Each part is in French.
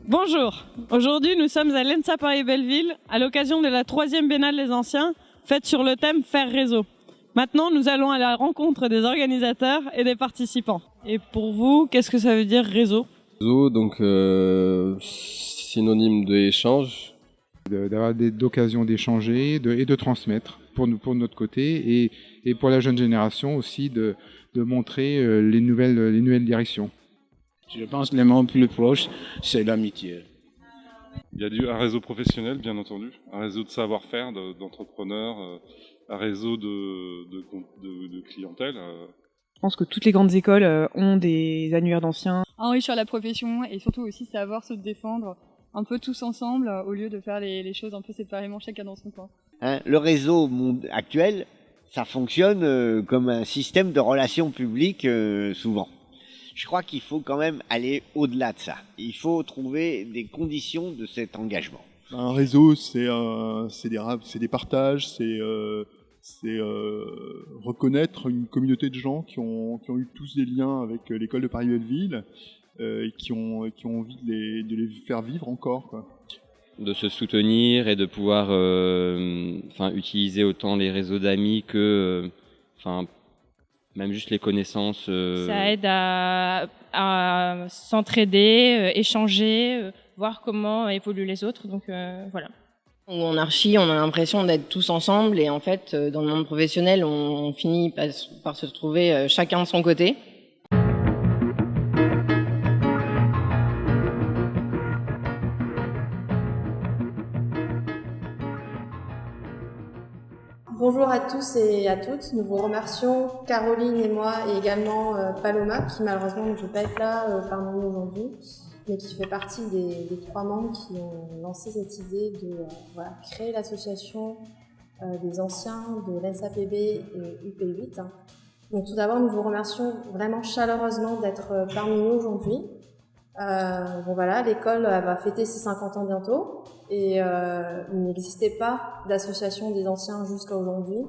Bonjour, aujourd'hui nous sommes à l'ENSA Paris-Belleville à l'occasion de la 3e Biennale des Anciens, faite sur le thème Faire réseau. Maintenant nous allons à la rencontre des organisateurs et des participants. Et pour vous, qu'est-ce que ça veut dire réseau ? Réseau, donc synonyme d'échange. D'avoir d'occasion d'échanger et de transmettre pour notre côté et pour la jeune génération aussi de montrer les nouvelles directions. Je pense que le mot plus proche, c'est l'amitié. Il y a un réseau professionnel, bien entendu, un réseau de savoir-faire, d'entrepreneurs, un réseau de clientèle. Je pense que toutes les grandes écoles ont des annuaires d'anciens. Enrichir la profession et surtout aussi savoir se défendre un peu tous ensemble au lieu de faire les choses un peu séparément, chacun dans son coin. Le réseau actuel, ça fonctionne comme un système de relations publiques souvent. Je crois qu'il faut quand même aller au-delà de ça. Il faut trouver des conditions de cet engagement. Un réseau, c'est des partages, c'est reconnaître une communauté de gens qui ont eu tous des liens avec l'école de Paris-Belleville et qui ont envie de les faire vivre encore, quoi. De se soutenir et de pouvoir utiliser autant les réseaux d'amis que même juste les connaissances. Ça aide à s'entraider, échanger, voir comment évoluent les autres. Donc voilà. En archi, on a l'impression d'être tous ensemble et en fait, dans le monde professionnel, on finit par se retrouver chacun de son côté. Bonjour à tous et à toutes. Nous vous remercions, Caroline et moi, et également Paloma, qui malheureusement ne peut pas être là parmi nous aujourd'hui, mais qui fait partie des 3 membres qui ont lancé cette idée de créer l'association des anciens de l'ENSAPB et UP8. Donc tout d'abord, nous vous remercions vraiment chaleureusement d'être parmi nous aujourd'hui. L'école va fêter ses 50 ans bientôt et il n'existait pas d'association des anciens jusqu'à aujourd'hui.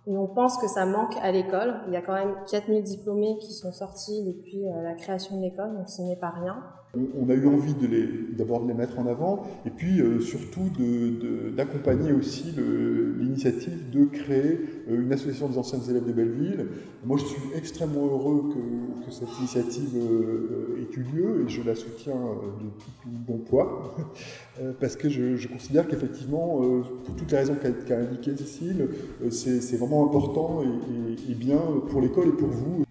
Et on pense que ça manque à l'école. Il y a quand même 4000 diplômés qui sont sortis depuis la création de l'école, donc ce n'est pas rien. On a eu envie d'abord de les mettre en avant et puis surtout d'accompagner aussi l'initiative de créer une association des anciens élèves de Belleville. Moi je suis extrêmement heureux que cette initiative ait eu lieu et je la soutiens de tout bon poids parce que je considère qu'effectivement, pour toutes les raisons qu'a indiqué Cécile, c'est vraiment important et bien pour l'école et pour vous.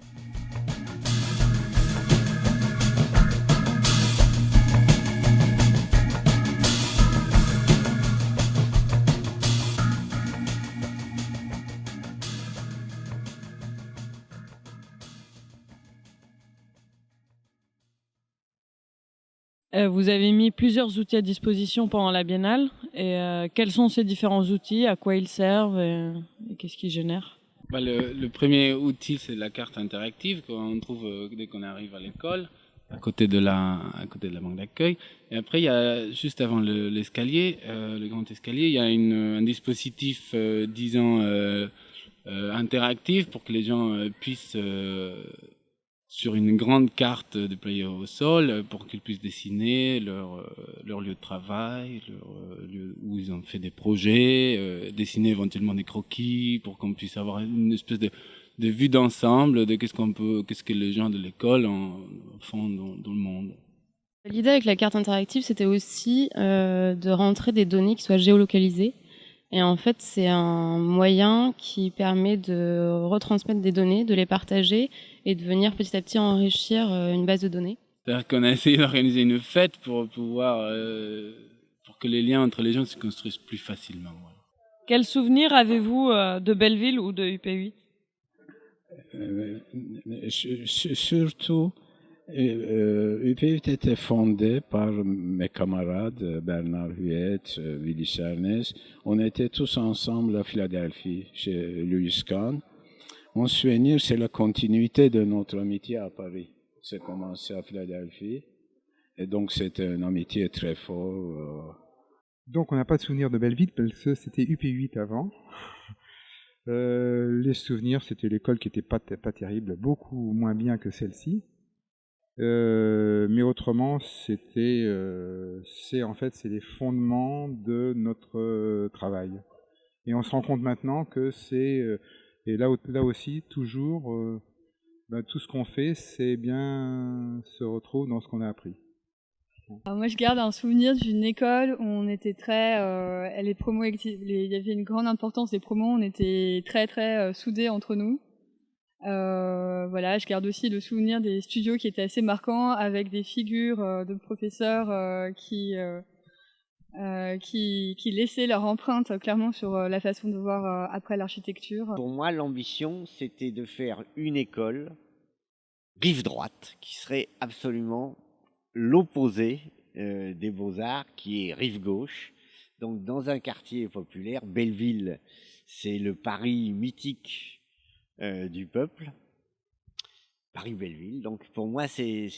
Vous avez mis plusieurs outils à disposition pendant la Biennale. Et quels sont ces différents outils, à quoi ils servent et qu'est-ce qu'ils génèrent ? Le premier outil, c'est la carte interactive qu'on trouve dès qu'on arrive à l'école, à côté de la banque d'accueil. Et après, il y a juste avant l'escalier, le grand escalier, il y a un dispositif, interactif pour que les gens puissent sur une grande carte déployée au sol pour qu'ils puissent dessiner leur lieu de travail, leur lieu où ils ont fait des projets, dessiner éventuellement des croquis pour qu'on puisse avoir une espèce de vue d'ensemble de qu'est-ce que les gens de l'école font dans le monde. L'idée avec la carte interactive, c'était aussi de rentrer des données qui soient géolocalisées. Et en fait, c'est un moyen qui permet de retransmettre des données, de les partager et de venir petit à petit enrichir une base de données. C'est-à-dire qu'on a essayé d'organiser une fête pour pouvoir, pour que les liens entre les gens se construisent plus facilement. Voilà. Quels souvenirs avez-vous de Belleville ou de UP8 ? Surtout, UP8 était fondé par mes camarades Bernard Huet, Willy Charnes. On était tous ensemble à Philadelphie, chez Louis Kahn. Mon souvenir, c'est la continuité de notre amitié à Paris. C'est commencé à Philadelphie, et donc c'était une amitié très forte. Donc on n'a pas de souvenir de Belleville parce que c'était UP8 avant. Les souvenirs, c'était l'école qui n'était pas terrible, beaucoup moins bien que celle-ci. Mais autrement, c'est les fondements de notre travail. Et on se rend compte maintenant que et là aussi, toujours, tout ce qu'on fait, c'est bien se retrouve dans ce qu'on a appris. Alors moi, je garde un souvenir d'une école où on était les promos, il y avait une grande importance des promos, on était très soudés entre nous. Voilà, je garde aussi le souvenir des studios qui étaient assez marquants, avec des figures de professeurs qui laissaient leur empreinte clairement sur la façon de voir après l'architecture. Pour moi, l'ambition, c'était de faire une école rive droite, qui serait absolument l'opposé des Beaux-Arts, qui est rive gauche. Donc dans un quartier populaire, Belleville, c'est le Paris mythique du peuple. Paris-Belleville, donc pour moi c'est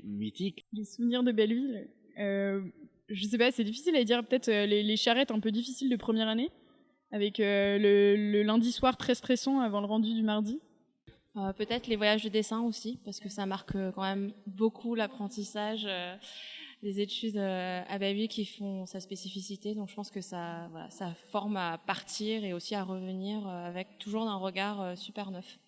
mythique. Les souvenirs de Belleville, je sais pas, c'est difficile à dire, peut-être les charrettes un peu difficiles de première année, avec le lundi soir très stressant avant le rendu du mardi. Peut-être les voyages de dessin aussi, parce que ça marque quand même beaucoup l'apprentissage des études à Belleville qui font sa spécificité. Donc je pense que ça forme à partir et aussi à revenir avec toujours un regard super neuf.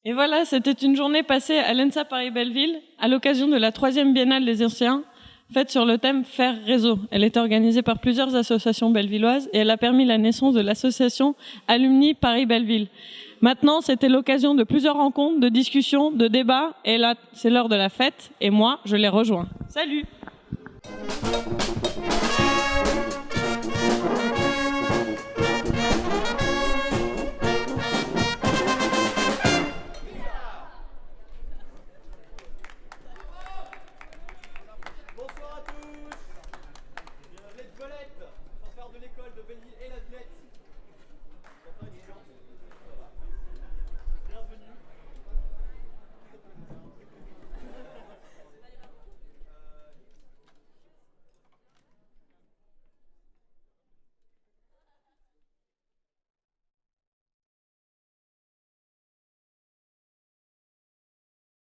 Et voilà, c'était une journée passée à l'ENSA Paris-Belleville à l'occasion de la 3e Biennale des Anciens, faite sur le thème Faire réseau. Elle était organisée par plusieurs associations bellevilloises et elle a permis la naissance de l'association Alumni Paris-Belleville. Maintenant, c'était l'occasion de plusieurs rencontres, de discussions, de débats, et là, c'est l'heure de la fête, et moi, je les rejoins. Salut!